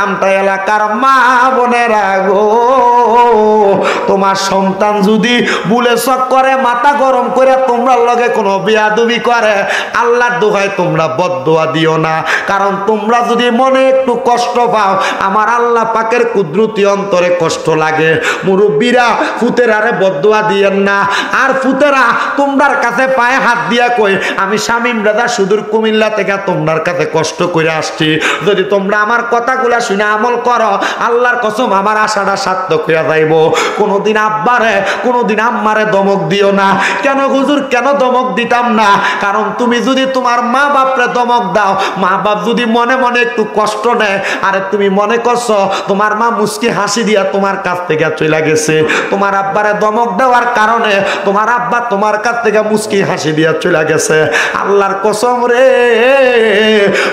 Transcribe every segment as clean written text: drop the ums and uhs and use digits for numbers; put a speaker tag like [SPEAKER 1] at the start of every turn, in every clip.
[SPEAKER 1] কামটা এলাকার মা বোনেরা গো, তোমার সন্তান যদি ভুলে শখ করে মাথা গরম করে তোমরার লগে কোনো বিয়াদবি করে, আল্লাহর দোহাই তোমরা বদদোয়া দিও না। কারণ তোমরা যদি মনে একটু কষ্ট পাও, আমার আল্লাহ পাকের কুদরতি অন্তরে কষ্ট লাগে। মুরব্বীরা ফুতেরারে বদদোয়া দিয়েন না। আর ফুতেরা তোমরার কাছে পায়ে হাত দিয়া কই, আমি শামীম রাজা সুদূর কুমিল্লা থেকে তোমরার কাছে কষ্ট করে আসছি, যদি তোমরা আমার কথাগুলা শুনে আমল করো, আল্লাহর কসম আমার আশাটা সার্থক হইয়া যাইব। কোনোদিন আব্বারে কোনোদিন আম্মারে দমক দিও না। কেন হুজুর, কেন দমক দিতাম না? কারণ তুমি যদি তোমার মা বাপরে দমক দাও, মা বাপ যদি মনে মনে একটু কষ্ট নেয়, আরে তুমি মনে করছো তোমার মা মুস্কি হাসি দিয়া তোমার কাছ থেকে চলে গেছে, তোমার আব্বারে দমক দেওয়ার কারণে তোমার আব্বা তোমার কাছ থেকে মুস্কি হাসি দিয়া চলে গেছে। আল্লাহর কসম রে,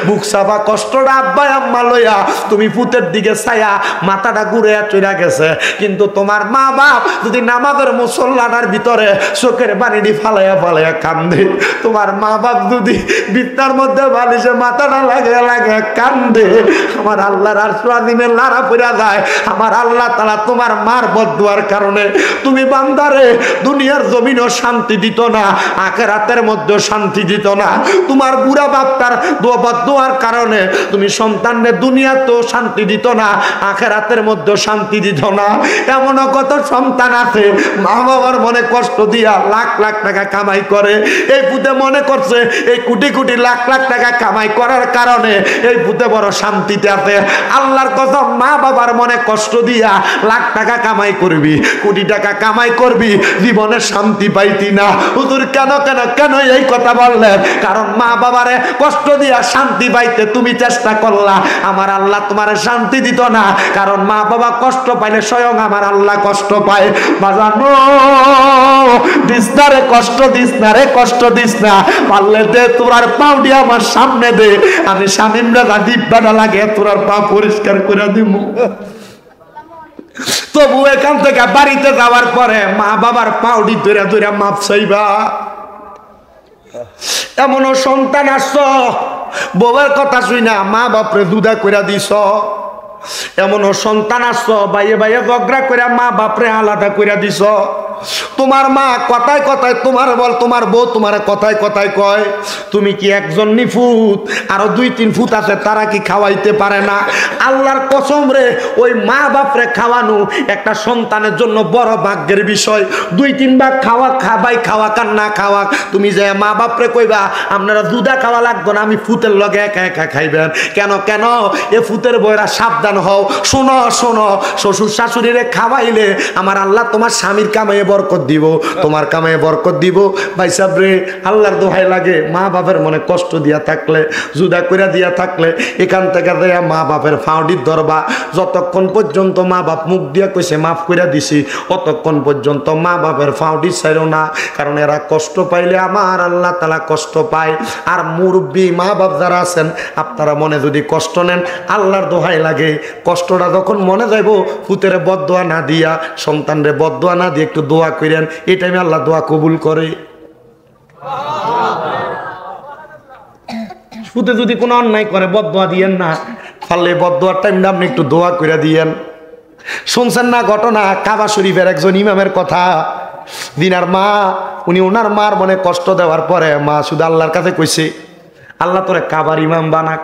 [SPEAKER 1] বুক সাফা কষ্টটা আব্বা আম্মা লইয়া তুমি পুতের দিকে ছায়া মাথাটা ঘুরে চলে গেছে। কিন্তু তোমার মা বাপ যদি নামাজের মুসল্লাটার ভিতরে চোখের পানিটি ফালাইয়া ফালাইয়া কান্দে, তোমার মা বাপ যদি বিদ্যার মধ্যে বালিশে মাথাটা লাগে লাগে কান্দে, আমার আল্লাহর আরশ আজিমে লাড়া পড়া যায়। আমার আল্লাহ তাআলা তোমার মার বদদুয়ার কারণে তুমি বান্দারে দুনিয়ার জমিনও শান্তি দিত না, আখিরাতের মধ্যে শান্তি দিত না। তোমার বুড়া বাপটার বদদুয়ার কারণে তুমি সন্তানরে দুনিয়াতেও শান্তি দিত না, আখিরাতের মধ্যে শান্তি দিত না। এমনও কত সন্তান আছে মা বাবার মনে কষ্ট দিয়া লাখ লাখ টাকা কামাই করে, এই পুতে মনে করছে এই কোটি কোটি লাখ লাখ টাকা কামাই করার কারণে এই পুতে বড় শান্তিতে আছে। আল্লাহর কসম, মা বাবার মনে কষ্ট দিয়া লাখ টাকা কামাই করবি, কোটি টাকা কামাই করবি, জীবনে শান্তি পাইতি না। হুজুর কেন কেন কেন এই কথা বললেন? কারণ মা বাবারে কষ্ট দিয়া শান্তি পাইতে তুমি চেষ্টা করলা, আমার আল্লাহ তোমার শান্তি দিত না। কারণ মা বাবা কষ্ট পাইলে স্বয়ং আমার আল্লাহ কষ্ট পায়। বাজানো দিস না রে কষ্ট, দিস না রে কষ্ট দিস না, পারলে দে তোরার পাউডি আমার সামনে দে, আমি শামীম রাজা দিব্যাটা লাগে তোরার পা পরিষ্কার করে দিব। তবু এখান থেকে বাড়িতে যাওয়ার পরে মা বাবার পাউডি ধরে ধরে মাপ চাইবা। এমনও সন্তান আসছ বউয়ের কথা শুই না মা বাপরে দুধা করে দিছ, এমনও সন্তান আসছ বাইয়ে বাইয়ে ঝগড়া করে মা বাপরে আলাদা করে দিছ। তোমার মা কথায় কথায় তোমার বল, তোমার বউ তোমার কথায় কথায় কয় তুমি কি একজন নিফুত, আরো দুই তিন ফুট আছে তারা কি খাওয়াইতে পারে না? আল্লাহর কসম রে, ওই মা বাপরে খাওয়ানো একটা সন্তানের জন্য বড় ভাগ্যের বিষয়। দুই তিন ভাগ খাওয়া খাবাই, খাওয়া কান না খাওয়া, তুমি যে মা বাপরে কইবা আপনারা দুধা খাওয়া লাগবে না, আমি ফুতের লগে একা একা খাইবেন। কেন কেন? এ ফুতের বইরা সাবধান হও। শোনো শোনো, শ্বশুর শাশুড়িরে খাওয়াইলে আমার আল্লাহ তোমার স্বামীর কামাইয়ে বরকত দিব, তোমার কামাইয়ে বরকত দিব। ভাই সাহেব রে, আল্লাহর দোহাই লাগে, মা বাপের মনে কষ্ট দিয়া থাকলে, জুদা কইরা দিয়া থাকলে, এখান থেকে দেয়া মা বাপের ফাউডির ধরবা। যতক্ষণ পর্যন্ত মা বাপ মুখ দিয়া কইছে মাফ কইরা দিছি, অতক্ষণ পর্যন্ত মা বাপের ফাউডি ছাইরো না। কারণ এরা কষ্ট পাইলে আমার আল্লাহ তাআলা কষ্ট পায়। আর মুরব্বী মা বাপ যারা আছেন, আপনারা মনে যদি কষ্ট নেন, আল্লাহর দোহাই লাগে, কষ্টটা যখন মনে যাইব পুতেরে বদদোয়া না দিয়া, সন্তানরে বদদোয়া না দিয়ে একটু দোয়া করেন, এই টাইমে আল্লাহ দোয়া কবুল করে। পুতে যদি কোনো অন্যায় করে বদদোয়া দিয়েন না, পারলে বদদোয়ার টাইমটা আপনি একটু দোয়া করে দিয়েন। শুনছেন না ঘটনা কাবা শরীফের একজন ইমামের কথা? দিনার মা, উনি ওনার মার মনে কষ্ট দেওয়ার পরে মা শুধু আল্লাহর কাছে কইছে, আল্লাহ তোরে কাবার ইমাম বানাক।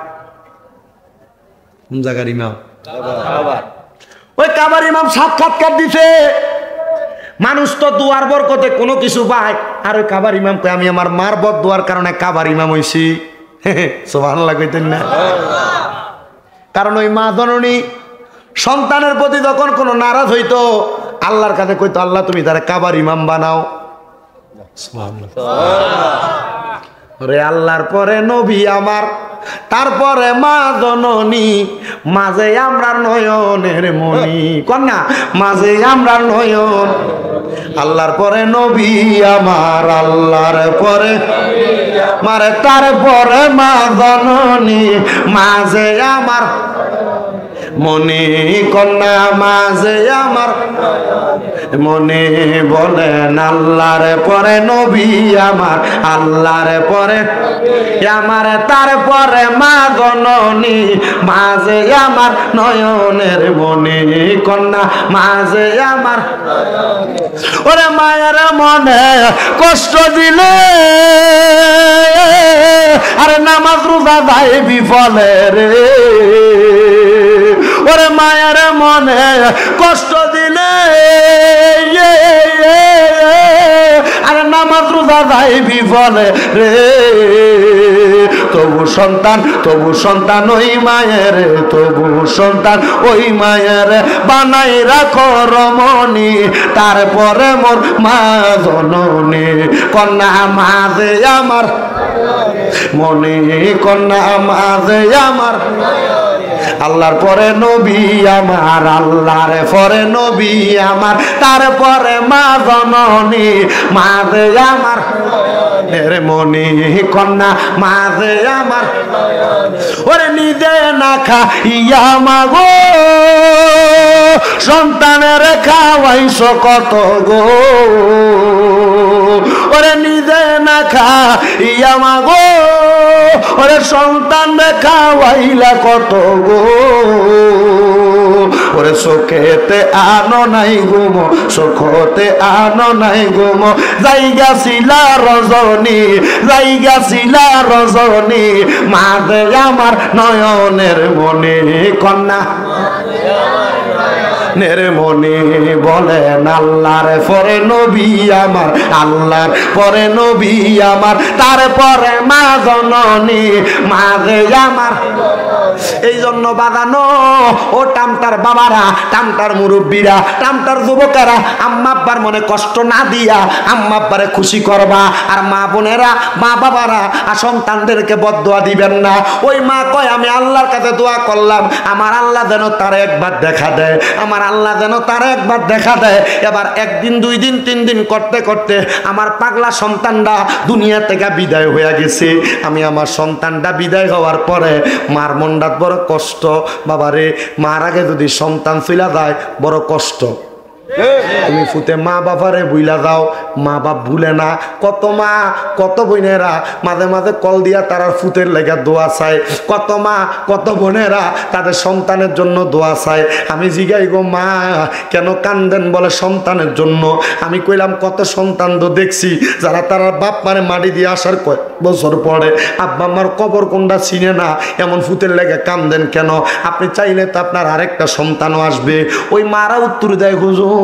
[SPEAKER 1] কোন জায়গার ইমাম? ওই কাবার ইমাম সাক্ষাৎকার দিছে। মানুষ তো দুয়ার বরকতে কোনো কিছু পায়, আর ওই কাবার ইমাম কই আমি আমার মার বদদোয়ার কারণে কাবার ইমাম হইছি। সুবহানাল্লাহ কইতেন না? কারণ ওই মা জননী সন্তানের প্রতি যখন কোনো নারাজ হইতো, আল্লাহর কাছে কইতো আল্লাহ তুমি তারা কাবার ইমাম বানাও। রে আল্লাহর পরে নবী আমার, তারপরে মা জননী, মাঝে আমরা নয়নের মনি। কন্যা মাঝে আমরা নয়ন, আল্লাহর পরে নবী আমার, আল্লাহর পরে মারে তারপরে মা জননী, মাঝে আমার মনি কন্যা মাঝে আমার মনে বলেন আল্লাহর পরে নবী আমার, আল্লাহর পরে আমার, তারপরে মা জননী মাঝে আমার নয়নের মনি কন্যা মাঝে আমার। ওরে মায়ের মনে কষ্ট দিলে আরে নামাজ রোজা যায় বিফলে রে। ওরে মায়ের মনে কষ্ট দিলে আরে নামাজ রোজা যায় বিফলে রে। তবু সন্তান ওই মায়ের, তবু সন্তান ওই মায়ের বানাই রাখো রমণী, তারপরে মোর মা জননী কন্যা মাঝে আমার মনে কন্যা মাঝে আমার। আল্লাহর পরে নবী আমার, আল্লাহর পরে নবী আমার, তারপরে মা জননী মাঝে আমার মনি কন্যা মাঝে আমার। ওরে নিজে না খাইয়া মাগো সন্তানের খাওয়াইছ কত গো। ওরে নিজে না খাইয়া মাগো ওরে সন্তান খাওয়াইলা কত গো। ওরে চোখেতে আনো নাই গুম, চোখতে আনো নাই গুম, জায়গা ছিলা রজনী, জায়গা ছিলা রজনী মাঝে আমার নয়নের মনে কন্যা নেরে মনে বলেন আল্লাহর পরে নবী আমার, আল্লাহর পরে নবী আমার, তারপরে মা জননী মাঝে আমার। এই জন্য বাঁধানো ও টামটার বাবারা, টামটার মুরব্বীরা, টামটার যুবকেরা, আম্মা আব্বার মনে কষ্ট না দিয়া আম্মা আব্বারে খুশি করবা। আর মা বোনেরা, মা বাবারা আর সন্তানদেরকে বদদোয়া দিবেন না। ওই মা কয় আমি আল্লাহর কাছে দোয়া করলাম আমার আল্লাহ যেন তার একবার দেখা দেয়, আমার আল্লাহ যেন তার একবার দেখা দেয়। এবার একদিন দুই দিন তিন দিন করতে করতে আমার পাগলা সন্তানটা দুনিয়া থেকে বিদায় হয়ে গেছে। আমি আমার সন্তানটা বিদায় হওয়ার পরে মার মনটা বড় কষ্ট। বাবারে মার আগে যদি সন্তান চইলা যায় বড় কষ্ট। তুমি ফুতে মা বাবারে বুইলা যাও, মা বাপ ভুলে না। কত মা কত বোনেরা মাঝে মাঝে কল দিয়া তারা ফুতের লেগে দোয়া চায়, কত মা কত বোনেরা তাদের সন্তানের জন্য দোয়া চায়। আমি জিগাই গো মা কেন কান্দেন, বলে সন্তানের জন্য। আমি কইলাম কত সন্তান তো দেখছি যারা তারা বাপ মারে মাটি দিয়ে আসার কয় বছর পরে আব্বা আমার কবর কোনটা চিনে না, এমন ফুতের লেগে কান্দেন কেন? আপনি চাইলে তো আপনার আরেকটা সন্তানও আসবে। ওই মারা উত্তর দেয় হুজুর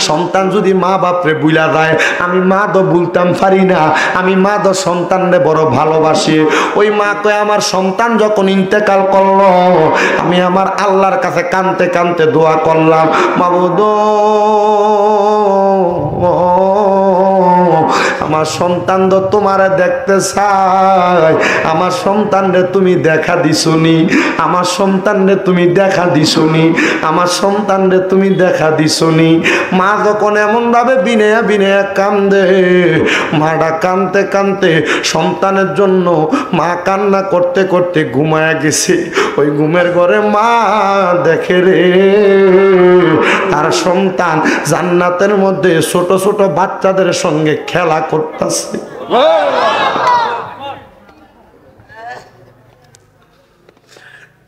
[SPEAKER 1] সন্তান যদি মা বাপরে বুইলা যায়, আমি মা তো বলতাম পারি না, আমি মা তো সন্তানরে বড় ভালোবাসি। ওই মা কয় আমার সন্তান যখন ইন্তেকাল করলো আমি আমার আল্লাহর কাছে কানতে কানতে দোয়া করলাম, মাবুদ আমার সন্তান তো তোমারে দেখতে চাই, আমার সন্তানরে তুমি দেখা দিছনি, আমার সন্তানরে তুমি দেখা দিছনি, আমার সন্তানরে তুমি দেখা দিছনি। মা যখন এমন ভাবে বিনয়া বিনয়া কান্দে, মাটা কানতে কানতে সন্তানের জন্য মা কান্না করতে করতে ঘুমায়া গেছে। ওই ঘুমের ঘরে মা দেখে রে তার সন্তান জান্নাতের মধ্যে ছোট ছোট বাচ্চাদের সঙ্গে খেলা করতেছে।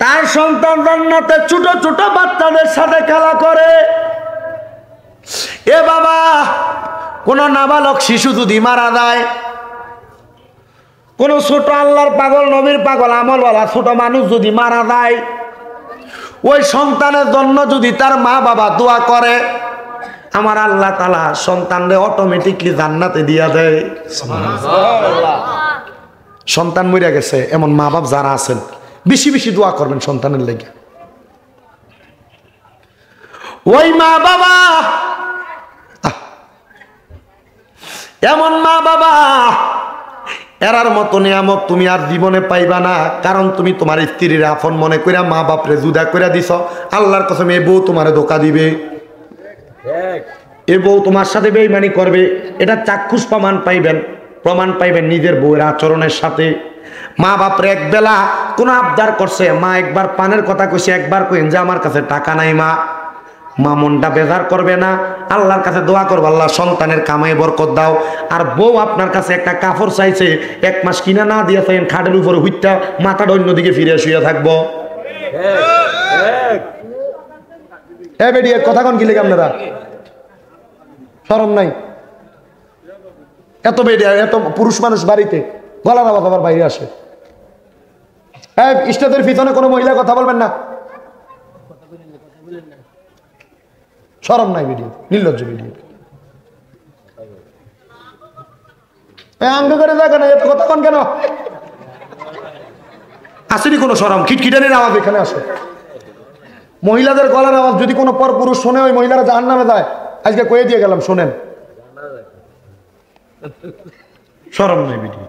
[SPEAKER 1] তার সন্তান জান্নাতে ছোট ছোট বাচ্চাদের সাথে খেলা করে। এ বাবা, কোন নাবালক শিশু যদি মারা যায়, কোন ছোট আল্লাহর পাগল নবীর পাগল আমলওয়ালা ছোট মানুষ যদি মারা যায়, ওই সন্তানের জন্য যদি তার মা বাবা দোয়া করে, আমার আল্লাহ তাআলা সন্তানরে অটোমেটিকলি জান্নাতে দিয়া দেয়। সন্তান মরে গেছে এমন মা বাপ যারা আছেন বেশি বেশি দোয়া করবেন সন্তানের লেগে। ওই মা বাবা, এমন মা বাবা এরার মতো নিয়ামত তুমি আর জীবনে পাইবা না। কারণ তুমি তোমার স্ত্রীর আপন মনে কইরা মা বাপরে জুদা কইরা দিছ। আল্লাহর কসম এ বউ তোমারে ধোঁকা দিবে, এ বউ তোমার সাথে বেঈমানি করবে। এটা চাক্ষুষ প্রমাণ পাইবেন নিজের বউয়ের আচরণের সাথে। মা বাপরে এক বেলা কোন আবদার করছে, মা একবার পানের কথা কইছে, একবার কইন যে আমার কাছে টাকা নাই মা, মা মনটা বেজার করবে না, আল্লাহর কাছে দোয়া করবো আল্লাহ সন্তানের কামাই বরকত দাও। আর বউ আপনার কাছে একটা কাপড় চাইছে, 1 মাস কিনা না দিয়ে চাইন খাটের উপরে হুইটটা মাথাটা অন্যদিকে ফিরে শুয়ে থাকবো। এ বেডি কথা কোন কি লেগে আপনারা শরম নাই? এত বেডি এত পুরুষ মানুষ বাড়িতে গলার আওয়াজ আবার বাইরে আসে। স্টেজের পিছনে কোনো মহিলা কথা বলবেন না, শরম নাই ভিডিও, নির্লজ্জ ভিডিও। আঙ্গ করে দেখেন এত কথা কোন কেন? আসেনি কোনো শরম? খিটখিটানির আওয়াজ এখানে আসে। মহিলাদের গলার আওয়াজ যদি কোনো পর পুরুষ শোনে ওই মহিলারা জাহান্নামে যায়। আজকে কয়ে দিয়ে গেলাম, শোনেন, শরম নাই ভিডিও।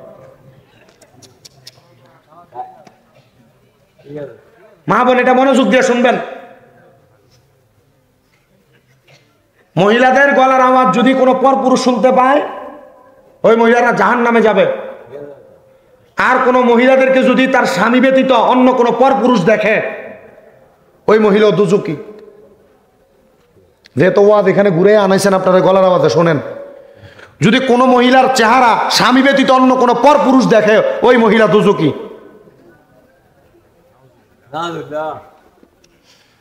[SPEAKER 1] মা বোন এটা মনোযোগ দিয়ে শুনবেন, মহিলাদের গলার আওয়াজ যদি কোনো পর পুরুষ শুনতে পায় ওই মহিলারা জাহান্নামে যাবে। আর কোন মহিলাদেরকে যদি তার স্বামী ব্যতীত অন্য কোনো পর পুরুষ দেখে ওই মহিলা দুজকি। যেহেতু ওয়াজ এখানে ঘুরে আনাইছেন আপনারা গলার আওয়াজে শোনেন, যদি কোনো মহিলার চেহারা স্বামী ব্যতীত অন্য কোনো পর পুরুষ দেখে ওই মহিলা দুজকি।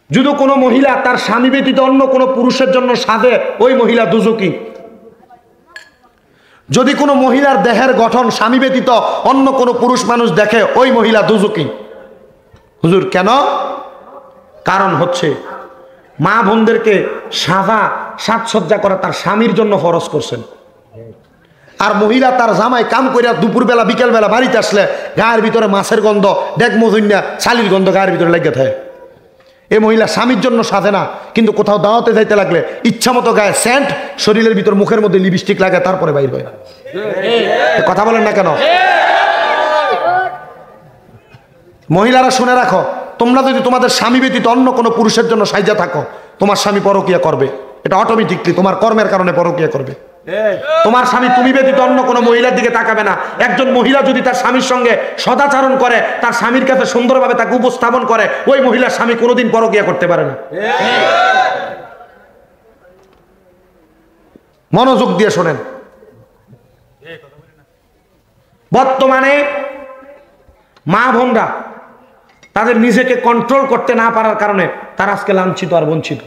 [SPEAKER 1] যদি কোনো মহিলা তার স্বামী ব্যতীত অন্য কোনো পুরুষের জন্য সাধে ওই মহিলা দুজকি। যদি কোনো মহিলার দেহের গঠন স্বামী ব্যতীত অন্য কোনো পুরুষ মানুষ দেখে ওই মহিলা দুজকি। হুজুর কেন? কারণ হচ্ছে মা বোনদেরকে সাজসজ্জা করা তার স্বামীর জন্য ফরজ করছেন। আর মহিলা তার জামাই কাম করিয়া দুপুরবেলা বিকেলবেলা বাড়িতে আসলে গায়ের ভিতরে মাছের গন্ধ, ডেকমধুন্যা, শালির গন্ধ গায়ের ভিতরে লেগে থাকে। এই মহিলা স্বামীর জন্য সাধে না, কিন্তু কোথাও দাওয়াতে যাইতে লাগলে ইচ্ছা মতো গায়ে সেন্ট, শরীরের ভিতর মুখের মধ্যে লিপস্টিক লাগে, তারপরে বাইর হয়। কথা বলেন না কেন? মহিলারা শুনে রাখো, তোমরা যদি তোমাদের স্বামী ব্যতীত অন্য কোনো পুরুষের জন্য সাইজা থাকো তোমার স্বামী পরকিয়া করবে। এটা অটোমেটিকলি তোমার কর্মের কারণে পরকিয়া করবে। তোমার স্বামী তুমি ব্যতীত অন্য কোনো মহিলার দিকে তাকাবে না। একজন মহিলা যদি তার স্বামীর সঙ্গে সদাচরণ করে, তার স্বামীর কাছে সুন্দরভাবে তাকে উপস্থাপন করে, ওই মহিলার স্বামী কোনোদিন পরকিয়া করতে পারে না। মনোযোগ দিয়ে শোনেন, বর্তমানে মা বোনরা তাদের নিজেকে কন্ট্রোল করতে না পারার কারণে তারা আজকে লাঞ্ছিত আর বঞ্চিত।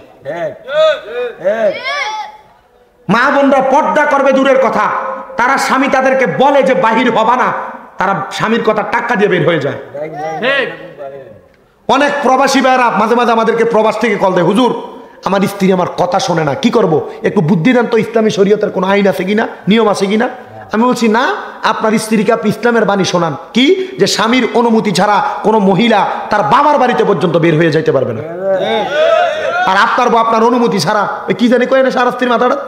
[SPEAKER 1] মা বোনরা পর্দা করবে দূরের কথা, তারা স্বামী তাদেরকে বলে যে বাহির হবা না, তারা স্বামীর কথা টাক্কা দিয়ে বের হয়ে যায়। অনেক প্রবাসী ভাইরা মাঝে মাঝে আমাদেরকে প্রবাস থেকে কল দেয়, হুজুর আমার স্ত্রী আমার কথা শোনে না, কি করব? একটু বুদ্ধি দেন তো, ইসলামী শরীয়তের কোনো আইন আছে কিনা, নিয়ম আছে কিনা। আমি বলছি না, আপনার স্ত্রীকে আপনি ইসলামের বাণী শোনান, কি যে স্বামীর অনুমতি ছাড়া কোনো মহিলা তার বাবার বাড়িতে পর্যন্ত বের হয়ে যাইতে পারবে না। আর আপনার বউ আপনার অনুমতি ছাড়া কি জানি কয় না সারা স্ত্রীর মাথাটা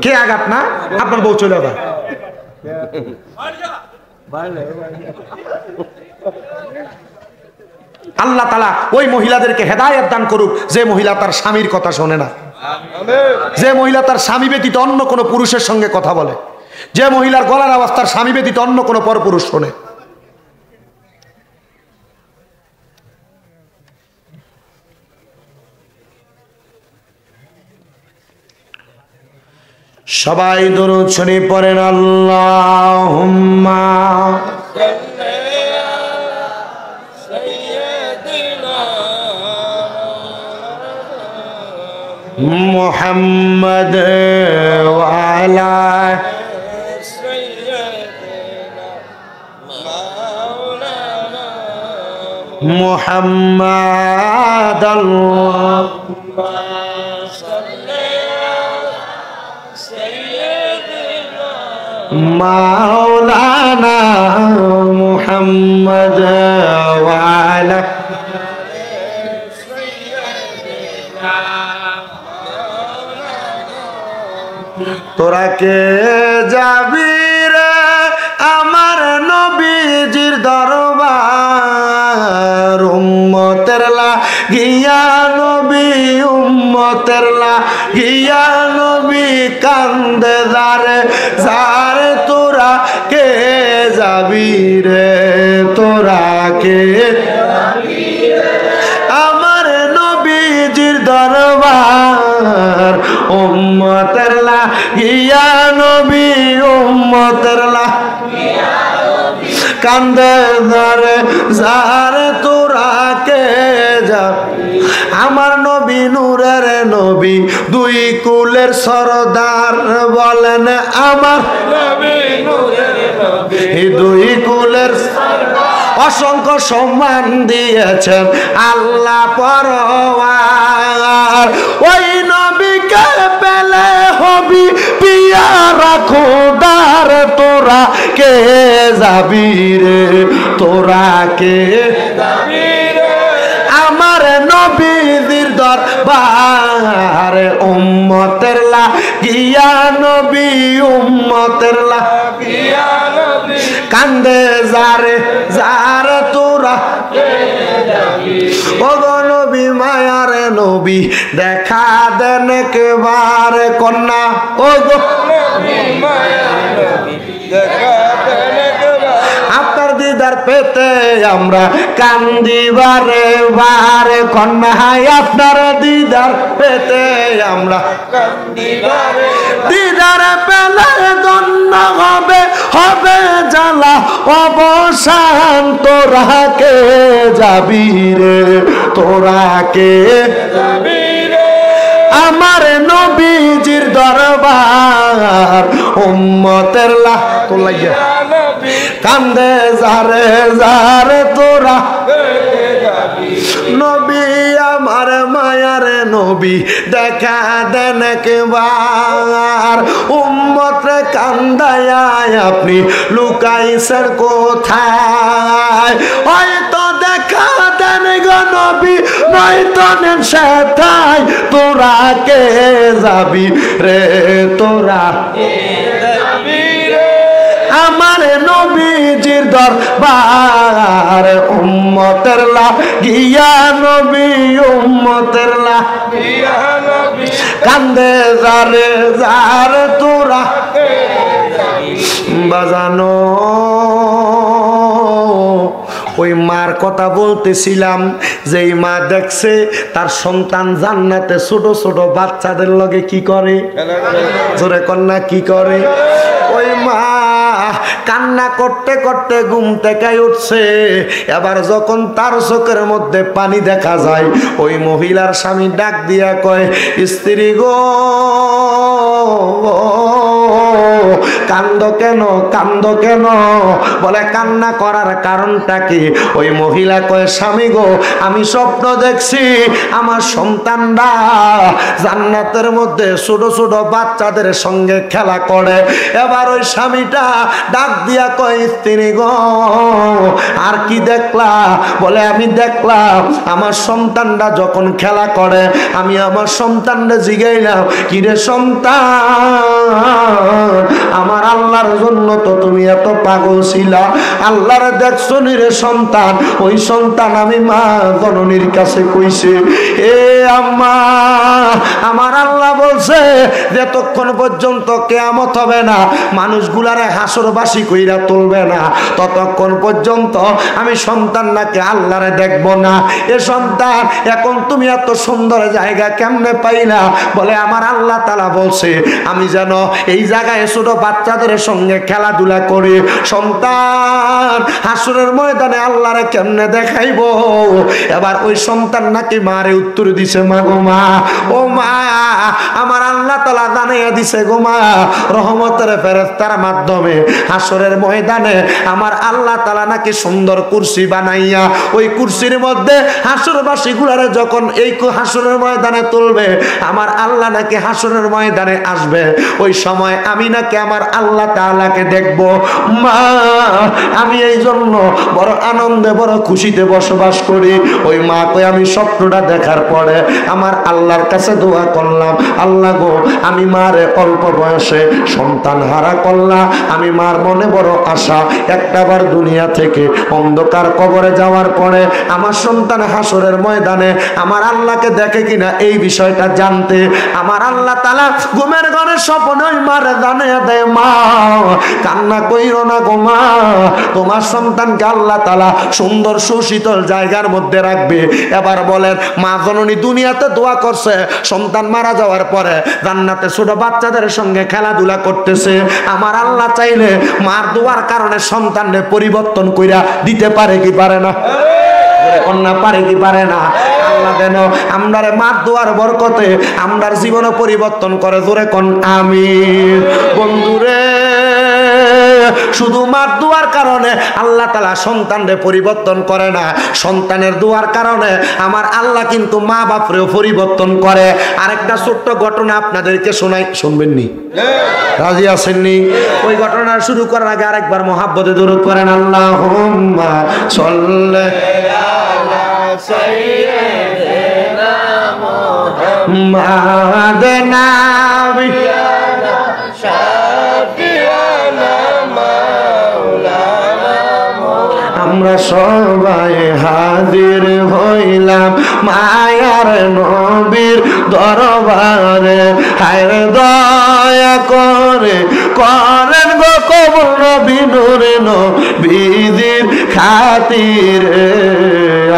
[SPEAKER 1] কে আঘাত না, আপনার বউ চলে যায়। আল্লাহ তাআলা ওই মহিলাদেরকে হেদায়েত দান করুক যে মহিলা তার স্বামীর কথা শোনে না, যে মহিলা তার স্বামী ব্যতীত অন্য কোনো পুরুষের সঙ্গে কথা বলে, যে মহিলার গলার আওয়াজ তার স্বামী ব্যতীত অন্য কোনো পরপুরুষ শোনে। সবাই দরুদ শরীফ পড়েন, আল্লাহুম্মা মুহাম্মদ ওয়া আলা মুহাম্মাদ আল্লাহুম্মা মাওলানা মুহাম্মদ ওয়া আলা তোরা কে যাবি রে আমার নবীজির দরবার, উম্মতের লাগিয়া নবী, উম্মতের লাগিয়া নবী কান্দে যারে যারে তোরা কে যা যাবি রে তোরা কে আমার নবীজির দরবার উম্মতের লাগিয়া নবী উম্মতের লাগিয়া কান্দে ধরে যারে তোরা কে যাবি আমার নবী নূরের নবী দুই কুলের সরদার বলেন আমার নবী নূরের নবী দুই কুলের অসংখ্য সম্মান দিয়েছেন আল্লাহ পরওয়ার ওই নবীকে পেলে হবি পিয়ারা খোদার তোরা কে যাবি রে তোরা কে যাবি রে আমার নবীর দরবারে উম্মতের লাগিয়া নবী উম্মতের লাগিয়া নবী কান্দে যারে যারে তোরা কে যাবি ও গো নবী মায়ার নবী দেখা দেন একবারে কন্যা ও গো নবী মায়ার নবী দেখা দেন আপনার দিদার পেতে আমরা কান্দি বারে বারে কন্যা আপনার দিদার পেতে আমরা কান্দি বারে দিদার পেলে ধন্য হবে হবে জ্বালা অবসান তোরা কে যাবি রে তোরা কে যাবি রে আমার নবীজির দরবার উম্মতের লাহ তো লাগিয়া কান্দে যারে যারে তোরা নবী আমার মায়ার নবী দেখা দেন একবার উম্মত রে কান্দায়া আপনি লুকাইছেন কোথায় হয়তো দেখা দেন গো নবী নয়তো নেন সেথায় তোরা কে যাবি রে তোরা আমার নবীজির দরবার উম্মতের লাগিয়া নবী উম্মতের লাগিয়া নবী কান্দে যারে যারে তোরা বাজানো ওই মার কথা বলতেছিলাম যেই মা দেখছে তার সন্তান জান্নাতে ছোট ছোট বাচ্চাদের লগে কি করে জোরে কন্যা কি করে ওই মা কান্না করতে করতে ঘুম থেকে উঠছে এবার যখন তার চোখের মধ্যে পানি দেখা যায় ওই মহিলার স্বামী ডাক দিয়া কয় স্ত্রী গো কান্দ কেন কান্দ কেন বলে কান্না করার কারণটা কি ওই মহিলা কয় স্বামী গো আমি স্বপ্ন দেখছি আমার সন্তানরা জান্নাতের মধ্যে ছোট ছোট বাচ্চাদের সঙ্গে খেলা করে এবার ওই স্বামীটা ডাক দিয়া কয় স্ত্রী গো আর কি দেখলা বলে আমি দেখলাম আমার সন্তানরা যখন খেলা করে আমি আমার সন্তানরা জিগাইলাম কিরে সন্তান আমার আল্লাহর জন্য তো তুমি এত পাগল ছিলা আল্লাহর দেখছো নি রে সন্তান ওই সন্তান আমি মা জননীর কাছে কইছে এ আম্মা আমার আল্লাহ বলছে যতক্ষণ পর্যন্ত কিয়ামত হবে না মানুষগুলারে হাসরবাসী কইরা তুলবে না ততক্ষণ পর্যন্ত আমি সন্তান নাকি আল্লাহরে দেখব না এ সন্তান এখন তুমি এত সুন্দর জায়গা কেমনে পাইলা বলে আমার আল্লাহ তাআলা বলছে আমি যেন এই জায়গায় ছোট বাচ্চাদের সঙ্গে খেলাধুলা করি সন্তান হাসরের ময়দানে আল্লাহরে কেমনে দেখাইব এবার ওই সন্তান নাকি মারে উত্তর দিছে মা গো মা ও মা আমার আল্লাহ তাআলা জানাইয়া দিছে গো মা রহমতের ফেরেশতার মাধ্যমে হাসরের ময়দানে আমার আল্লাহ তাআলা নাকি সুন্দর কুরসি বানাইয়া ওই কুরসির মধ্যে হাসরবাসী গুলারে যখন এই হাসরের ময়দানে তুলবে আমার আল্লাহ নাকি হাসরের ময়দানে আসবে ওই সময় আমি নাকি আমার আল্লাহ তাআলাকে দেখব মা আমি এই জন্য বড় আনন্দে বড় খুশিতে বসবাস করি ওই মা কই আমি স্বপ্নটা দেখার পরে আমার আল্লাহর কাছে দোয়া করলাম আল্লাহ গো আমি মারে অল্প বয়সে সন্তান হারা করলাম আমি মার মনে বড় আশা একটাবার দুনিয়া থেকে অন্ধকার কবরে যাওয়ার পরে আমার সন্তান হাসরের ময়দানে আমার আল্লাহকে দেখে কিনা এই বিষয়টা জানতে আমার আল্লাহ তাআলা ঘুমের ঘরে স্বপ্নে ওই মারে জানিয়ে দেয় মা কান্না কইরো না গো মা, তোমার সন্তানকে আল্লাহ তাআলা সুন্দর সুশীতল জায়গার মধ্যে রাখবে। এবার বলেন, মা জননী দুনিয়াতে দোয়া করছে, সন্তান মারা যাওয়ার পরে জান্নাতে ছোট বাচ্চাদের সঙ্গে খেলাধুলা করতেছে। আমার আল্লাহ চাইলে মার দোয়ার কারণে সন্তানের পরিবর্তন কইরা দিতে পারে কি পারে না? কন্যা পারে কি পারে না? আল্লাহ যেন আমরার মার দোয়ার বরকতে আমরার জীবন পরিবর্তন করে। জোরে কোন আমিন। বন্ধুরে, শুধু মার দোয়ার কারণে আল্লাহ তাআলা সন্তানরে পরিবর্তন করে না, সন্তানের দোয়ার কারণে আমার আল্লাহ কিন্তু মা বাপরেও পরিবর্তন করে। আরেকটা ছোট্ট ঘটনা আপনাদেরকে শোনাই, শুনবেন নি? রাজি আছেননি? ওই ঘটনা শুরু করার আগে আরেকবার মহাব্বতে দরুদ করেন, আল্লাহুম্মা সাল্লি আলা সাইয়্যিদিনা মুহাম্মাদ নাবিয়ানা শাফিয়ানা মাওলানা। আমরা সবাই হাজির হইলাম মায়ার নবীর দরবারে, হায়রে দয়া করে করেন গো কবুল নবী নূরে নবীদের খাতিরে।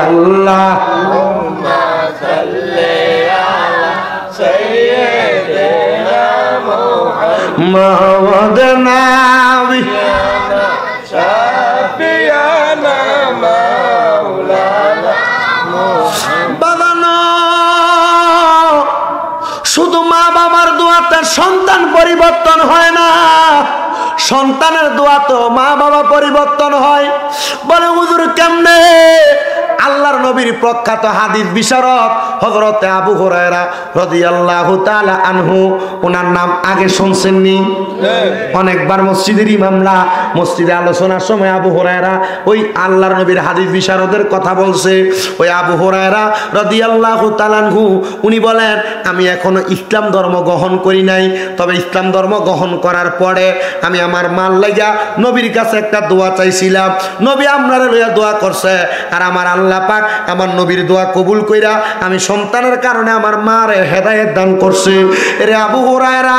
[SPEAKER 1] আল্লাহুম্মা সাল্লি আলা সাইয়্যিদিনা মুহাম্মাদ নাবিয়ানা শাফিয়ানা মাওলানা। বাবানো, শুধু মা বাবার দোয়াতে সন্তান পরিবর্তন হয় না, সন্তানের দোয়া তো মা বাবা পরিবর্তন হয়। বলে হুজুর কেমনে? আল্লাহর নবীর প্রখ্যাত হাদিস বিশারদ হযরতে আবু হুরায়রা রাদিয়াল্লাহু তাআলা আনহু, ওনার নাম আগে শুনছেননি? অনেকবার মসজিদের ইমামরা মসজিদে আলোচনার সময় আবু হুরায়রা ওই আল্লাহর নবীর হাদিস বিশারদের কথা বলছে। ওই আবু হুরায়রা রাদিয়াল্লাহু তাআলা আনহু উনি বলেন, আমি এখনো ইসলাম ধর্ম গ্রহণ করি নাই, তবে ইসলাম ধর্ম গ্রহণ করার পরে আমি আমার মার লাগা নবীর কাছে একটা দোয়া চাইছিলাম। নবী আমরারে লইয়া দোয়া করছে, আর আমার আল্লাহ পাক আমার নবীর দোয়া কবুল কইরা আমি সন্তানের কারণে আমার মারে হেদায়েত দান করছে। এরে আবু হুরায়রা,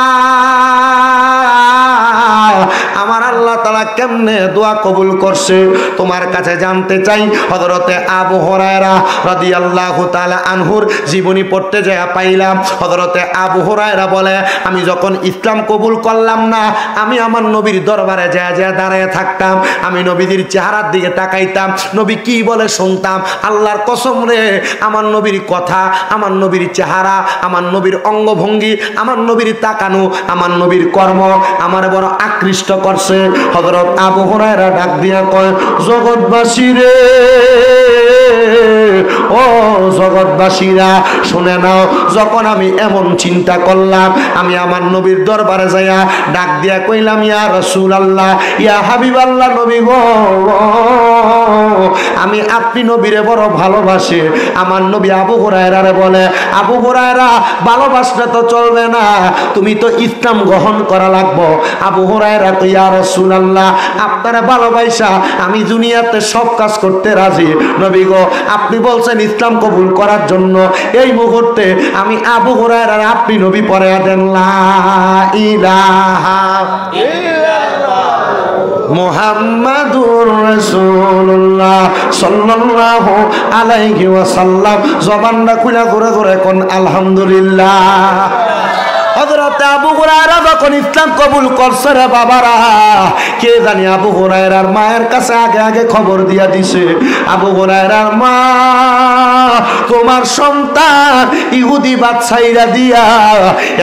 [SPEAKER 1] আমার আল্লাহ তাআলা কেমনে দোয়া কবুল করছে তোমার কাছে জানতে চাই। হযরতে আবু হুরায়রা রাদিয়াল্লাহু তাআলা আনহুর জীবনী পড়তে যায় পাইলাম, হযরতে আবু হুরায়রা বলে, আমি যখন ইসলাম কবুল করলাম না, আমি আমার নবীর দরবারে যায় যায় দাঁড়িয়ে থাকতাম, আমি নবীর চেহারার দিকে তাকাইতাম, নবী কি বলে শুনতাম। আল্লাহর কসম রে, আমার নবীর কথা, আমার নবীর চেহারা, আমার নবীর অঙ্গভঙ্গি, আমার নবীর তাকানো, আমার নবীর কর্ম আমার বড় আকৃষ্ট করছে। হযরত আবু হুরায়রা ডাক দিয়া কয়, জগৎবাসী রে, ও জগৎবাসীরা শুনে নাও, যখন আমি এমন চিন্তা করলাম, আমি আমার নবীর দরবারে যাইয়া ডাক দিয়া কইলাম, ইয়া রাসূলুল্লাহ, ইয়া হাবিবাল্লাহ, নবী গো, আমি আপনি নবীরে বড় ভালোবাসি। আমার নবী আবু হুরায়রারে বলে, আবু হুরায়রা, ভালোবাসলে তো চলবে না, তুমি তো ইসলাম গ্রহণ করা লাগবো। আবু হুরায়রা তো, ইয়া রাসূলুল্লাহ, আপনারা ভালোবাসা আমি দুনিয়াতে সব কাজ করতে রাজি। নবী গো, আপনি বলছেন ইসলাম কবুল করার জন্য, এই মুহূর্তে আমি আবু হুরায়রার আপনি নবী পড়ে দেন, লা ইলাহা ইল্লাল্লাহ মুহাম্মাদুর রাসূলুল্লাহ সাল্লাল্লাহু আলাইহি ওয়াসাল্লাম। জবানটা খুলে ঘুরে ঘুরে কোন আলহামদুলিল্লাহ। হযরত আবু হুরায়রা যখন ইসলাম কবুল করছে রে বাবারা, কে জানি আবু হুরায়রার মায়ের কাছে আগে আগে খবর দিয়া দিছে, আবু হুরায়রার মা, তোমার সন্তান ইহুদি বাদশাহীরা দিয়া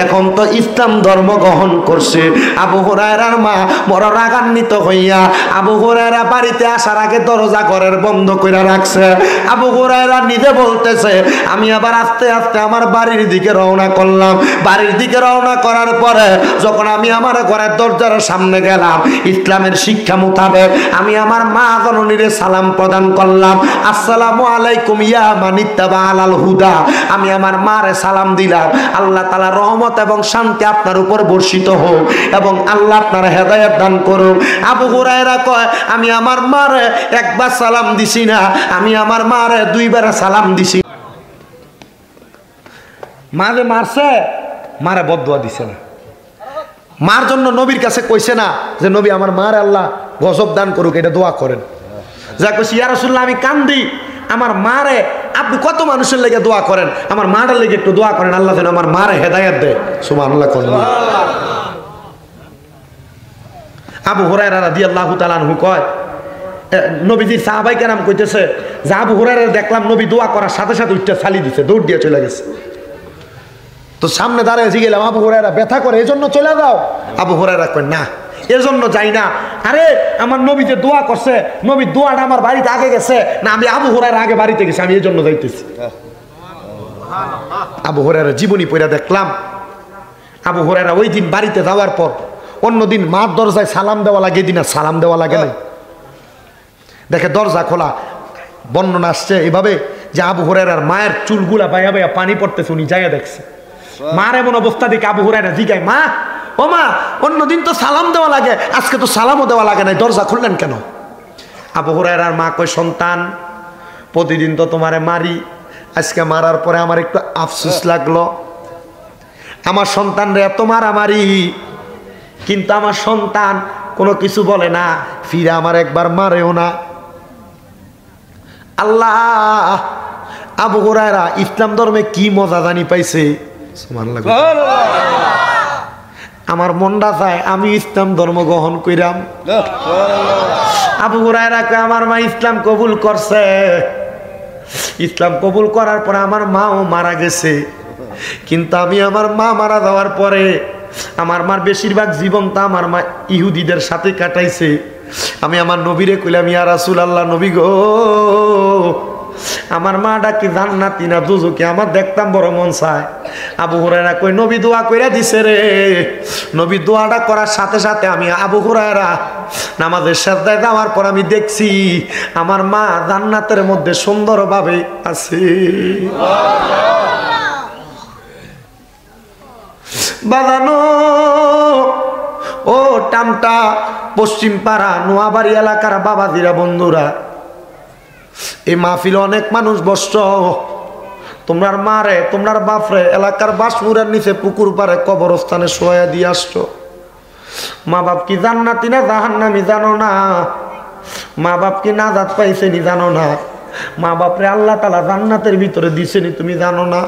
[SPEAKER 1] এখন তো ইসলাম ধর্ম গ্রহণ করছে। আবু হুরায়রার মা বড় রাগান্বিত হইয়া আবু হুরায়রা বাড়িতে আসার আগে দরজা ঘরের বন্ধ করে রাখছে। আবু হুরায়রা নিজে বলতেছে, আমি আবার আস্তে আস্তে আমার বাড়ির দিকে রওনা করলাম। বাড়ির দিকে রওনা করার পরে যখন আমি আমার ঘরের দরজার সামনে গেলাম, ইসলামের শিক্ষা মোতাবেক আমি আমার মা জননীরে সালাম প্রদান করলাম, আসসালামু আলাইকুম ইয়া মানিত্তাবা আলাল হুদা। আমি আমার মারে সালাম দিলাম, আল্লাহ তাআলার রহমত এবং শান্তি আপনার উপর বর্ষিত হোক এবং আল্লাহ আপনার হেদায়েত দান করুন। আবু হুরায়রা কয়, আমি আমার মারে একবার সালাম দিছি না, আমি আমার মারে দুইবার সালাম দিছি। মারে মারছে, মারে বদদুয়া দিছে না। মার জন্য নবীর কাছে কইছে না যে নবী আমার মার আল্লাহ গজব দান করুক, এটা দোয়া করেন। যা কইছি ইয়া রাসূলুল্লাহ আমি কান্দি, আমার মারে আপনি কত মানুষের লেগে দোয়া করেন, আমার মাটার লেগে একটু দোয়া করেন, আল্লাহ যেন আমার মারে হেদায়েত দেয়। সুবহানাল্লাহ। আবু হুরায়রা রাদিয়াল্লাহু তাআলা আনহু কয় নবীজির সাহাবাই কেরাম কইতেছে যে আবু হুরায়রা দেখলাম নবী দোয়া করার সাথে সাথে উঠতে ছালি দিছে, দৌড় দিয়ে চলে গেছে। তো সামনে দাঁড়িয়ে গেলাম আবু হুরায়রা ব্যথা করে এজন্য চলে যাও? আবু হুরায়রা কয় না এজন্য যাই না, আরে আমার নবী যে দোয়া করছে, নবীর দোয়াটা আমার বাড়িতে আগে গেছে না, আমি আবু হুরায়রা আগে বাড়িতে গেছি, আমি এজন্য যাইতেছি। আবু হুরায়রা জীবনী পড়া দেখলাম আবু হুরায়রা ওই দিন বাড়িতে যাওয়ার পর অন্যদিন মার দরজায় সালাম দেওয়া লাগে, দিন আর সালাম দেওয়া লাগে না। দেখে দরজা খোলা, বর্ণনা আসছে এভাবে যে আবু হুরায়রার মায়ের চুলগুলা বাইয়া বাইয়া পানি পড়তেছে, উনি যাইয়া দেখছে। মার এমন অবস্থা দেখে আবু হুরায়রা জিগায়, মা ও মা অন্যদিন তো সালাম দেওয়া লাগে, আজকে তো সালামও দেওয়া লাগে না, দরজা খুললেন কেন? আবু হুরায়রার মা কয় সন্তান প্রতিদিন তো তোমারে মারি, আজকে মারার পরে আমার একটু আফসোস লাগলো, আমার সন্তান রে এত মারামারি কিন্তু আমার সন্তান কোনো কিছু বলে না, ফিরে আমার একবার মারেও না। আল্লাহ আবু হুরায়রা ইসলাম ধর্মে কি মজা জানি পাইছে। সুবহানাল্লাহ। আমার মনটা চায় আমি ইসলাম ধর্ম গ্রহণ কইরাম। আবু হুরায়রা কয় আমার মা ইসলাম কবুল করছে, ইসলাম কবুল করার পরে আমার মাও মারা গেছে, কিন্তু আমি আমার মা মারা যাওয়ার পরে আমার মার বেশিরভাগ জীবনটা আমার মা ইহুদিদের সাথে কাটাইছে। আমি আমার নবীরে কইলাম ইয়া রাসূলুল্লাহ নবী গো আমার মাটা কি জান্নাতি না দুজকি, আমার দেখতাম বড় মন চায়। আবু হুরায়রা কই নবী দোয়া কইরা দিছে রে, নবী দোয়াটা করার সাথে সাথে আমি আবু হুরায়রা নামাজের সাজদায় যাওয়ার পর আমি দেখছি আমার মা জান্নাতের মধ্যে সুন্দরভাবে আছে। বাজানো ও টামটা পশ্চিম পাড়া নোয়াবাড়ি এলাকার বাবাজিরা বন্ধুরা, এই মাহফিলে অনেক মানুষ বসছ, তোমরার মারে তোমরার বাপরে এলাকার বাসমুরের নিচে পুকুর পারে কবরস্থানে শোয়া দিয়ে আসছো। মা বাপ কি জান্নাতি না জাহান্নামী জানো না, মা বাপ কি নাজাত পাইছেনি জানো না, মা বাপরে আল্লাহ তাআলা জান্নাতের ভিতরে দিছেনি তুমি জানো না।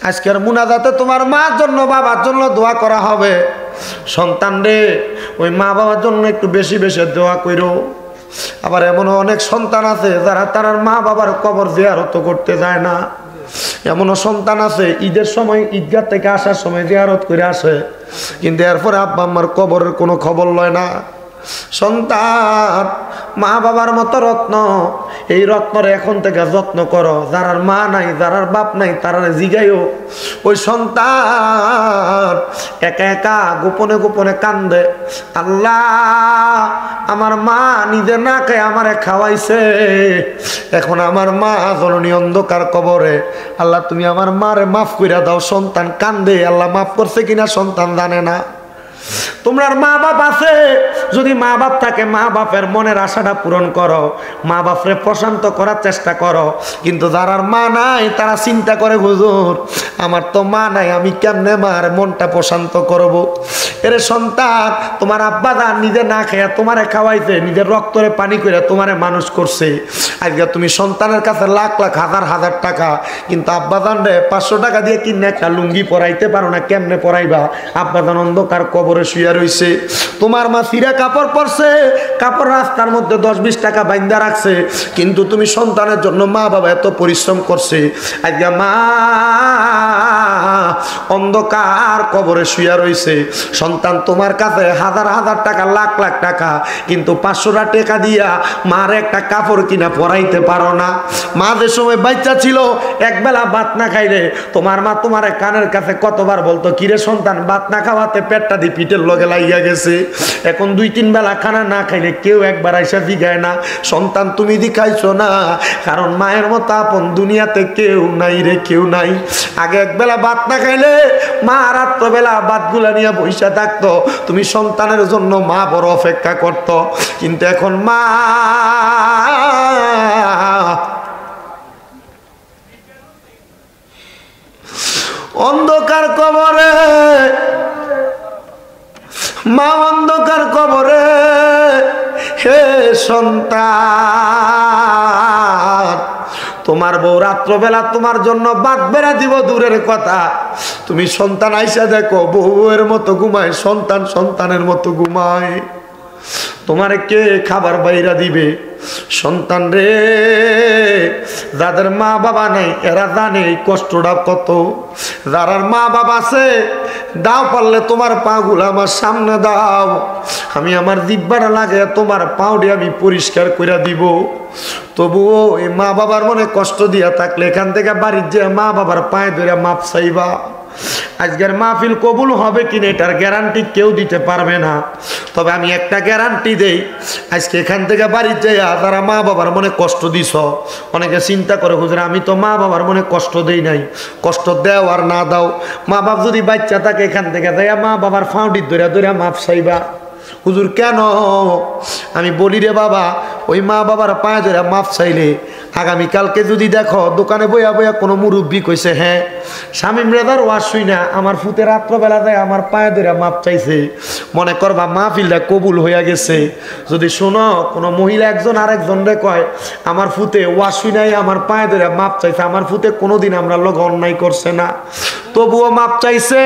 [SPEAKER 1] আজকের মুনাজাতে তোমার মার জন্য বাবার জন্য দোয়া করা হবে। সন্তান রে ওই মা বাবার জন্য একটু বেশি বেশি দোয়া করো। আবার এমন অনেক সন্তান আছে যারা তার মা বাবার কবর জিয়ারত করতে যায় না। এমনও সন্তান আছে ঈদের সময় ঈদগাহ থেকে আসার সময় জিয়ারত করে আসে, কিন্তু এরপরে আব্বা আম্মার কবরের কোনো খবর লয় না। সন্তান মা বাবার মতো রত্ন, এই রত্নর এখন থেকে যত্ন করো। যারার মা নাই যারার বাপ নাই তারা জিগাইও। ওই সন্তান একা একা গোপনে গোপনে কান্দে, আল্লাহ আমার মা নিজে না খেয়ে আমারে খাওয়াইছে, এখন আমার মা জননী অন্ধকার কবরে, আল্লাহ তুমি আমার মারে মাফ কইরা দাও। সন্তান কান্দে, আল্লাহ মাফ করছে কিনা সন্তান জানে না। তোমার মা বাপ আছে, যদি মা বাপ থাকে মা বাপের মনের আশাটা পূরণ করো, মা বাপরে প্রশান্ত করার চেষ্টা করো। কিন্তু যারার মা নাই তারা চিন্তা করে হুজুর আমার তো মা নাই, আমি কেমনে মার মনটা প্রশান্ত করব। এরে সন্তান তোমার আব্বা দা নিজে না খেয়ে তোমারে খাওয়াইছে, নিজের রক্তরে পানি করে তোমারে মানুষ করছে। আজকে তুমি সন্তানের কাছে লাখ লাখ হাজার হাজার টাকা, কিন্তু আব্বা দান রে 500 টাকা দিয়ে কিনে একটা লুঙ্গি পরাইতে পারো না, কেমনে পরাইবা? আব্বা দান অন্ধকার কবরে শুয়ে রইছে। তোমার মা চিরা কাপড় পরছে, কাপড় রাস্তার মধ্যে 10-20 টাকা বাইন্দা রাখছে, কিন্তু তুমি সন্তানের জন্য মা বাবা এত পরিশ্রম করছে। আজকে মা অন্ধকার কবরে শুয়ে রইছে। সন্তান তোমার কাছে হাজার হাজার টাকা লাখ লাখ টাকা, কিন্তু 500 টাকা দিয়া মার একটা কাপড় কিনা পরাইতে পারো না। মা যে সময় বাচ্চা ছিল একবেলা ভাত না খাইলে তোমার মা তোমার কানের কাছে কতবার বলতো কিরে সন্তান ভাত না খাওয়াতে পেটটা দিয়ে পিঠের লগে লাগিয়া গেছে। এখন 2-3 বেলা খানা না খাইলে কেউ একবার আইসা জিগায় না সন্তান তুমি দি খাইছো না, কারণ মায়ের মতো আপন দুনিয়াতে কেউ নাই রে, কেউ নাই। আগে একবেলা ভাত না খাইলে মা রাত্রবেলা ভাতগুলা নিয়ে বইসা থাকতো, তুমি সন্তানের জন্য মা বড় অপেক্ষা করত। কিন্তু এখন মা অন্ধকার কবরে মা অন্ধকার কবরে, হে সন্তান তোমার বউ রাত্রবেলা তোমার জন্য বাদ বেড়া দিব দূরের কথা, তুমি সন্তান আইসা দেখো বউয়ের মতো ঘুমায়, সন্তান সন্তানের মতো ঘুমায়। তোমার কে খাবার বাইরা দিবে? সন্তান রে, যাদের মা বাবা নাই এরা জানে এই কষ্টটা কত। যারা মা বাবা আছে দাও, পারলে তোমার পা গুলো আমার সামনে দাও, আমি আমার জিহ্বার লাগে তোমার পাউডি আমি পরিষ্কার করে দিব। তবুও এই মা বাবার মনে কষ্ট দিয়া থাকলে এখান থেকে বাড়ির যে মা বাবার পায়ে ধরে মাপ চাইবা। আজকের মাহফিল কবুল হবে কিনা এটার গ্যারান্টি কেউ দিতে পারবে না, তবে আমি একটা গ্যারান্টি দেই, আজকে এখান থেকে বাড়ির যাইয়া তারা মা বাবার মনে কষ্ট দিছ, অনেকে চিন্তা করে হুজুর আমি তো মা বাবার মনে কষ্ট দেই নাই, কষ্ট দেও আর না দাও, মা বাপ যদি বাচ্চা থাকে এখান থেকে যাইয়া মা বাবার ফাউডি ধরে ধরে মাপ চাইবা। হুজুর কেন? আমি বলি রে বাবা, ওই মা বাবার পায়ে ধরে মাপ চাইলে আগামীকালকে যদি দেখো দোকানে বইয়া বইয়া কোনো মুরব্বী কইছে হ্যাঁ শামীম রেজার ওয়াজ শুই না আমার ফুতে রাত্রবেলা যায় আমার পায়ে ধরে মাপ চাইছে, মনে করবা মাহফিলটা কবুল হইয়া গেছে। যদি শোনো কোনো মহিলা একজন আরেকজন রে কয় আমার ফুতে ওয়াজ শুই নাই আমার পায়ে ধরে মাপ চাইছে, আমার ফুতে কোনোদিন আমরা লোক অন্যায় করছে না, তবুও মাপ চাইছে।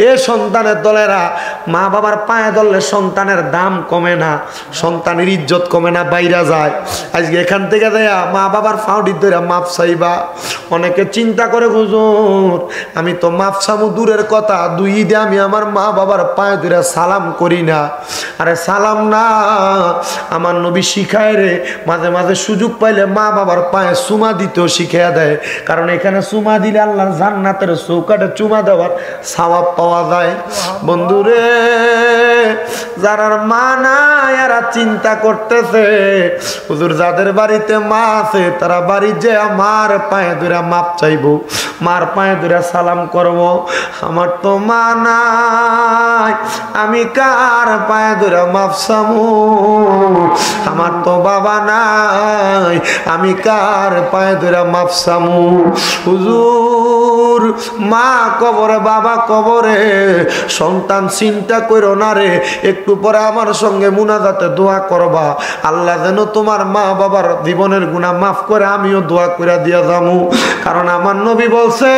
[SPEAKER 1] এ সন্তানের দলেরা মা বাবার পায়ে ধরলে সন্তানের দাম কমে না, সন্তানের ইজ্জত কমে না, বাইরা যায়। আজকে এখান থেকে দেয়া মা বাবার ফাউডির ধরে মাপ চাইবা। অনেকে চিন্তা করে হুজুর আমি তো মাপ চামু দূরের কথা, দুই ঈদে আমি আমার মা বাবার পায়ে ধরে সালাম করি না। আরে সালাম না, আমার নবী শিখায় রে মাঝে মাঝে সুযোগ পাইলে মা বাবার পায়ে চুমা দিতেও শিখিয়ে দেয়, কারণ এখানে চুমা দিলে আল্লাহর জান্নাতের চৌকাটে চুমা দেওয়ার সওয়াব পাওয়া যায়। বন্ধুরে, যারা মা নাই এরা চিন্তা করতেছে হুজুর যাদের বাড়িতে মা আছে তারা বাড়ি যে আমার পায়ে ধরে মাপ চাইবো, মার পায়ে ধরে সালাম করব। আমার তো মা নাই, আমি কার পায়ে ধরে মাপ চামু? আমার তো বাবা নাই, আমি কার পায়ে ধরে মাপ চামু? হুজুর মা কবরে বাবা কবরে, সন্তান চিন্তা করো না রে, একটু পরে আমার সঙ্গে মুনাজাতে দোয়া করবা, আল্লাহ যেন তোমার মা বাবার জীবনের গুনাহ মাফ করে আমিও দোয়া করে দিয়া যাবো। কারণ আমার নবী বলছে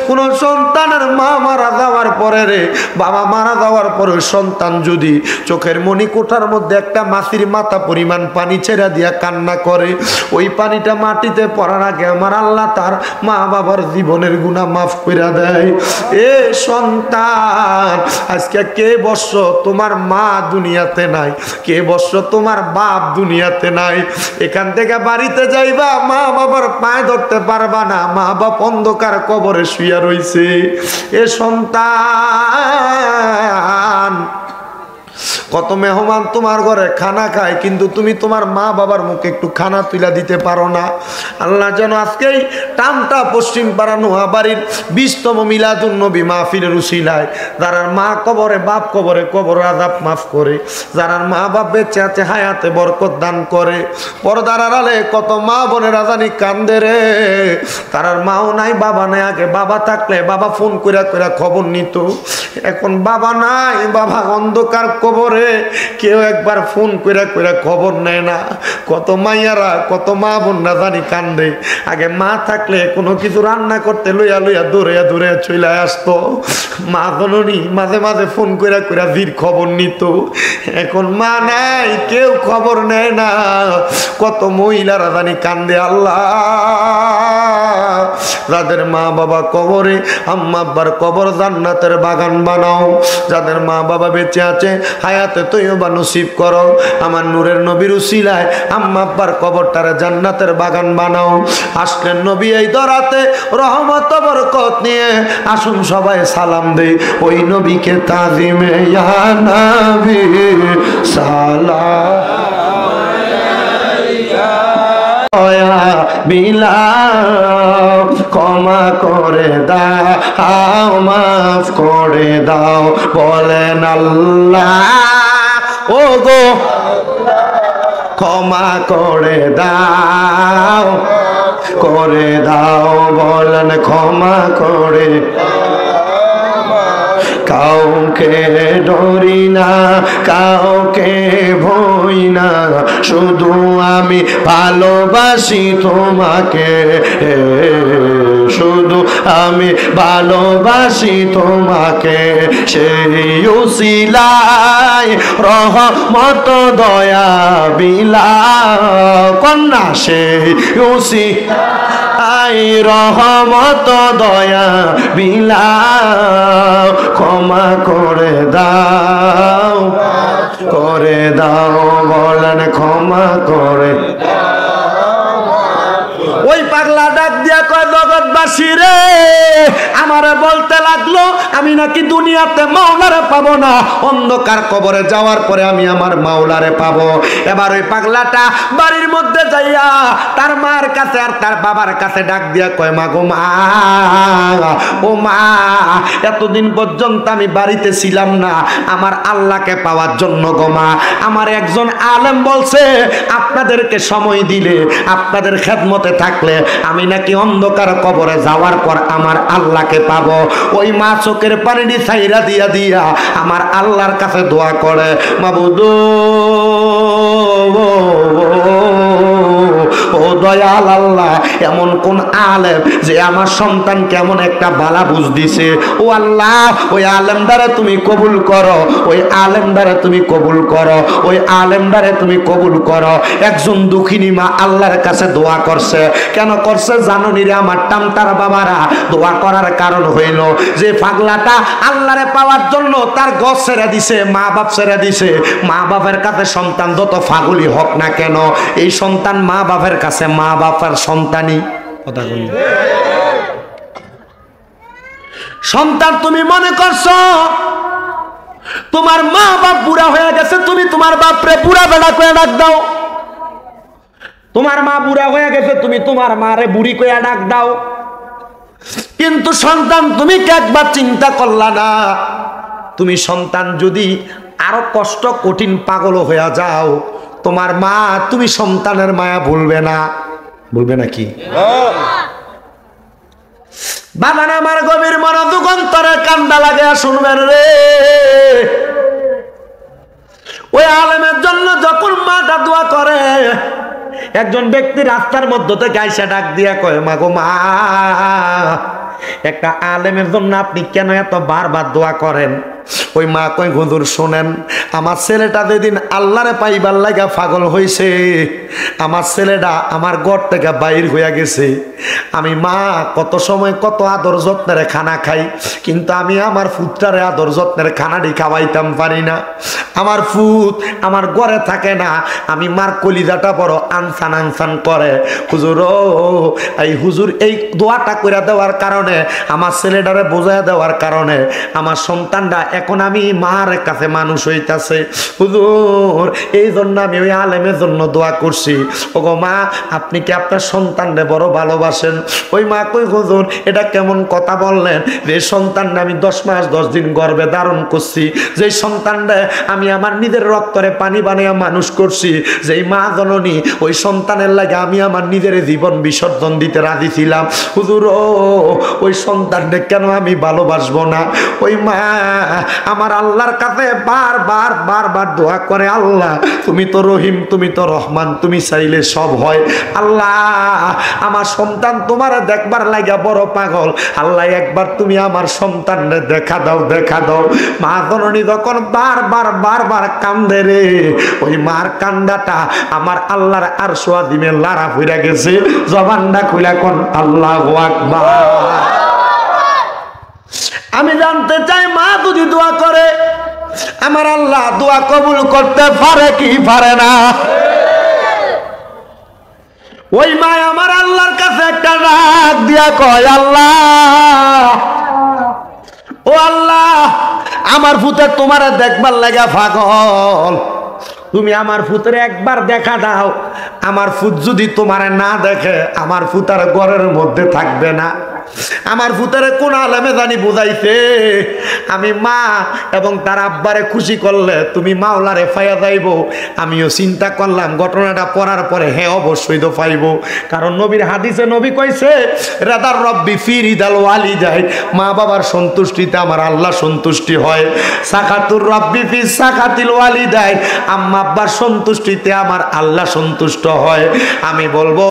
[SPEAKER 1] কোন সন্তানের মা মারা যাওয়ার পরে রে, বাবা মারা যাওয়ার পরে সন্তান যদি চোখের মনি কোঠার মধ্যে একটা মাছির মাথা পরিমাণ পানি ছেড়ে দিয়া কান্না করে, ওই পানিটা মাটিতে পড়ার আগে আমার আল্লাহ তার মা বাবার জীবনের গুনাহ মাফ করে দেয়। এ সন্তান, আজকে কে বর্ষ তোমার মা দুনিয়াতে নাই, কে বর্ষ তোমার বাপ দুনিয়াতে নাই, এখান থেকে বাড়িতে যাইবা মা বাবার পায়ে ধরতে পারবা না, মা বাপ অন্ধকার কবরে শুইয়া রইছে। এ সন্তান, কত মেহমান তোমার ঘরে খানা খায় কিন্তু তুমি তোমার মা বাবার মুখে একটু খানা তুলা দিতে পারো না। আল্লাহ যেন আজকেই টামটা পশ্চিম পাড়া নোয়াবাড়ির 20তম মিলাদুন নবী মাহফিলের উসিলায় যারা মা কবরে বাপ কবরে কবর আযাব মাফ করে, যারা মা বাপ বেঁচে আছে হায়াতে বরকত দান করে। পর্দার আড়ালে কত মা বোনের জানি কান্দে রে, তারার মাও নাই বাবা নাই, আগে বাবা থাকলে বাবা ফোন কইরা কইরা খবর নিত, এখন বাবা নাই, বাবা অন্ধকার কবরে, কেউ একবার ফোন কইরা কইরা খবর নেয় না। কত মাইয়ারা কত মা বোনরা জানি কান্দে, আগে মা থাকলে কোনো কিছু রান্না করতে লইয়া লইয়া দৌড়ে দৌড়ে চলে আসতো, মা জননী মাঝে মাঝে ফোন কইরা কইরা ভিড় খবর নিত, এখন মা নাই কেউ খবর নেয় না। কত মহিলারা জানি কান্দে। আল্লাহ যাদের মা বাবা কবরে, আম্মা আব্বার কবর জান্নাতের বাগান বানাও, যাদের মা বাবা বেঁচে আছে হায়াতে তৈয়বা নসিব করো, আমার নূরের নবীর উসিলায় আম্মা আব্বার কবরটারে জান্নাতের বাগান বানাও। আসলেন নবী এই দরাতে রহমত বরকত নিয়ে, আসুন সবাই সালাম দেই ওই নবীকে তাজিমে ইয়া নবী সালাম বিলাও, ক্ষমা করে দাও মাফ করে দাও, বলেন আল্লাহ ও গো ক্ষমা করে দাও বলেন ক্ষমা করে। কাউকে ডরি না, কাউকে ভয় না, শুধু আমি ভালোবাসি তোমাকে, শুধু আমি ভালোবাসি তোমাকে। সেই উসিলায় রহমত দয়া বিলাও কন্যা, সেই উসিলায় রহমত দয়া বিলাও, ক্ষমা করে দাও, করে দাও, বলেন ক্ষমা করে। ওই পাগলা ডাক দিয়া কয়, জগৎবাসী রে, আমারে বলতে লাগলো আমি নাকি দুনিয়াতে মাওলারে পাবো না, অন্ধকার কবরে যাওয়ার পরে আমি আমার মাওলারে পাবো। এবার ওই পাগলাটা বাড়ির মধ্যে যাইয়া তার মার কাছে আর তার বাবার কাছে ডাক দিয়া কয়, মা গো মা, ও মা, এতদিন পর্যন্ত আমি বাড়িতে ছিলাম না আমার আল্লাহকে পাওয়ার জন্য গো মা। আমার একজন আলেম বলছে আপনাদেরকে সময় দিলে, আপনাদের খেদমতে থাকলে আমি নাকি অন্ধকার কবরে যাওয়ার পর আমার আল্লাহকে পাবো। ওই মা চোখের পানি ছাইরা দিয়া দিয়া আমার আল্লাহর কাছে দোয়া করে, মাবুদ ও দয়াল আল্লাহ, এমন কোন আলেম যে আমার সন্তান কেমন একটা বালা বুঝ দিছে, ও আল্লাহ ওই আলেম দ্বারা তুমি কবুল করো, ওই আলেম দ্বারা তুমি কবুল করো, ওই আলেম দ্বারা তুমি কবুল করো। একজন দুঃখিনী মা আল্লাহর কাছে দোয়া করছে। কেন করছে জানো নি রে আমার টামটার বাবারা? দোয়া করার কারণ হইল যে পাগলাটা আল্লাহরে পাওয়ার জন্য তার গছ ছেড়ে দিছে, মা বাপ ছেড়ে দিছে। মা বাপের কাছে সন্তান যত ফাগুলি হোক না কেন, এই সন্তান মা বাপের কাছে মা বাবার সন্তানই। কথা বলি, সন্তান তুমি মনে করছো তোমার মা বাপ বুড়া হয়ে গেছে, তুমি তোমার বাপরে বুড়া বেড়া করে ডাক দাও। তোমার মা বুড়া হয়ে গেছে, তুমি তোমার মারে বুড়ি কইয়া ডাক দাও। কিন্তু সন্তান তুমি কি একবার চিন্তা করলা না, তুমি সন্তান যদি আরো কষ্ট কঠিন পাগল হয়ে যাও, তোমার মা, তুমি সন্তানের মায়া ভুলবে না? বলবে নাকি? বাবা না, আমার গভীর মনোযোগ অন্তরে কান্দা লাগে, শুনবেন রে। ওই আলেমের জন্য যখন মাটা দোয়া করে, একজন ব্যক্তি রাস্তার মধ্যে থেকে আইসা ডাক দিয়া কয়, মা গো মা, একটা আলেমের জন্য আপনি কেন এত বারবার দোয়া করেন? ওই মা কয়, হুজুর শোনেন, আমার ছেলেটা যেদিন আল্লাহরে পাইবার লাগা পাগল হইছে, আমার ছেলেটা আমার ঘর থেকে বাইর হইয়া গেছে। আমি মা কত সময় কত আদর যত্নের খানা খাই, কিন্তু আমি আমার ফুটটারে আদর যত্নের খানাটি খাওয়াইতাম পারি না। আমার ফুট আমার ঘরে থাকে না, আমি মার কলিজাটা বড় আনসান আনসান করে। হুজুর এই হুজুর এই দোয়াটা করে দেওয়ার কারণে, আমার ছেলেটারে বোঝায় দেওয়ার কারণে আমার সন্তানটা এখন আমি মার কাছে মানুষ হইতাছে। হুজুর এই জন্য আমি ওই আলেমের জন্য দোয়া করছি। ওগো মা, আপনি কি আপনার সন্তানরে বড় ভালোবাসেন? ওই মা কই, হুজুর এটা কেমন কথা বললেন? যে সন্তানটা আমি 10 মাস 10 দিন গর্ভে ধারণ করছি, যে সন্তানটা আমি আমার নিজের রক্তরে পানি বানিয়ে মানুষ করছি, যেই মা জননী, ওই সন্তানের লাগে আমি আমার নিজের জীবন বিসর্জন দিতে রাজি ছিলাম। হুজুর ওই সন্তানটা কেন আমি ভালোবাসবো না? ওই মা আমার আল্লাহর কাছে বারবার বারবার দোয়া করে, আল্লাহ তুমি তো রহিম, তুমি তো রহমান, তুমি চাইলে সব হয়। আল্লাহ আমার সন্তান তোমার দেখবার লাগা বড় পাগল, আল্লাহ একবার তুমি আমার সন্তানরে দেখা দাও, দেখা দাও। মা জননী যখন বারবার বারবার কান্দে রে, ওই মার কান্দাটা আমার আল্লাহর আরশ আজিমে লারা হইয়া গেছে। জবানটা খুলে কোন আল্লাহু আকবার। আমি জানতে চাই, মা যদি দোয়া করে আমার আল্লাহ দোয়া কবুল করতে পারে কি পারে না? ওই মা আমার আল্লাহর কাছে একটা ডাক দিয়া কয়, আল্লাহ ও আল্লাহ, আমার ফুতে তোমার দেখবার লাগা পাগল, তুমি আমার ফুতের একবার দেখা দাও। আমার ফুত যদি তোমার না দেখে, আমার ফুতার ঘরের মধ্যে থাকবে না। আমার ভূতারে কোন আলেমে জানি বুঝাইছে আমি মা এবং তার আব্বারে খুশি করলে তুমি মাওলারে পাইয়া যাইব। আমিও চিন্তা করলাম ঘটনাটা পড়ার পরে হ্যাঁ অবশ্যই তো পাইব, কারণ নবীর হাদিসে নবী কইছে রাদার রব্বি ফি রিদাল ওয়ালিদাই, মা বাবার সন্তুষ্টিতে আমার আল্লাহ সন্তুষ্টি হয়। সাকাতুর রব্বি ফি সাকাতিল ওয়ালিদাই, আম্মা আব্বার সন্তুষ্টিতে আমার আল্লাহ সন্তুষ্ট হয়। আমি বলবো